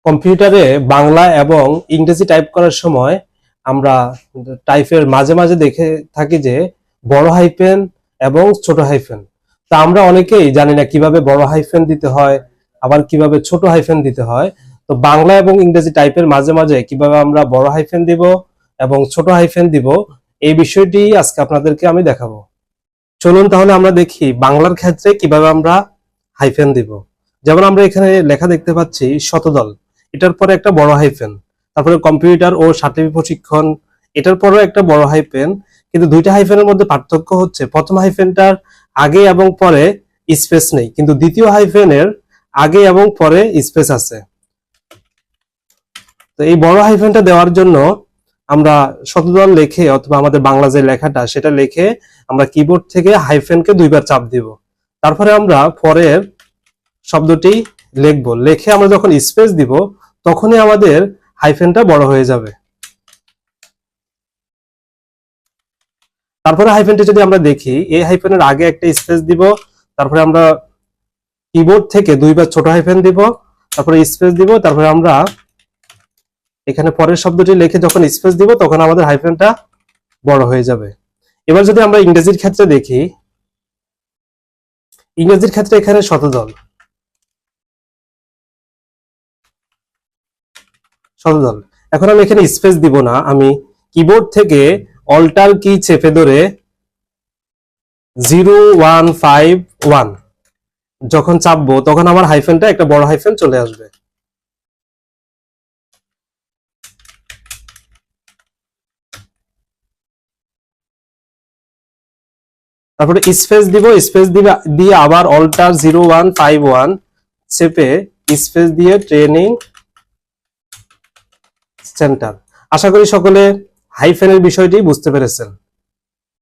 কম্পিউটারে বাংলা এবং ইংরেজি টাইপ করার সময় আমরা টাইপের মাঝে মাঝে দেখে থাকি যে বড় হাইফেন এবং ছোট হাইফেন। তা আমরা অনেকেই জানি না কিভাবে বড় হাইফেন দিতে হয়, আবার কিভাবে ছোট হাইফেন দিতে হয়। তো বাংলা এবং ইংরেজি টাইপের মাঝে মাঝে কিভাবে আমরা বড় হাইফেন দিব এবং ছোট হাইফেন দিব, এই বিষয়টি আজকে আপনাদেরকে আমি দেখাবো। চলুন তাহলে আমরা দেখি বাংলার ক্ষেত্রে কিভাবে আমরা হাইফেন দিব। যেমন আমরা এখানে লেখা দেখতে পাচ্ছি শতদল, এটার পরে একটা বড় হাইফেন, তারপরে কম্পিউটার ও সার্টিফিকেট প্রশিক্ষণ, এটার পরেও একটা বড় হাইফেন। কিন্তু দুইটা হাইফেনের মধ্যে পার্থক্য হচ্ছে প্রথম হাইফেনটার আগে এবং পরে স্পেস নেই, কিন্তু দ্বিতীয় হাইফেনের আগে এবং পরে স্পেস আছে। তো এই বড় হাইফেনটা দেওয়ার জন্য আমরা শতদল লিখে অথবা আমাদের বাংলা যে লেখাটা সেটা লিখে আমরা কিবোর্ড থেকে হাইফেনকে দুইবার চাপ দিব, তারপরে আমরা পরের শব্দটি লিখবো, লিখে আমরা যখন স্পেস দিব তখনই আমাদের হাইফেনটা বড় হয়ে যাবে। তারপরে হাইফেনটি যদি আমরা দেখি, এই হাইফেনের আগে একটা স্পেস দিব, তারপরে আমরা কিবোর্ড থেকে দুইবার ছোট হাইফেন দিব, তারপরে স্পেস দিব, তারপরে আমরা এখানে পরের শব্দটি লিখে যখন স্পেস দিব তখন আমাদের হাইফেনটা বড় হয়ে যাবে। এবার যদি আমরা ইংরেজির ক্ষেত্রে দেখি, ইংরেজির ক্ষেত্রে এখানে শতদল, শতদল। এখন আমি এখানে স্পেস দিব না, আমি কিবোর্ড থেকে অল্টার কি চেপে ধরে 0151 যখন চাপবো তখন আমার হাইফেনটা একটা বড় হাইফেন চলে আসবে। তারপরে স্পেস দিব, স্পেস দিয়ে আবার অল্টার 0151 চেপে স্পেস দিয়ে ট্রেনিং সেন্টার। আশা করি সকলে হাইফেনের বিষয়টি বুঝতে পেরেছেন।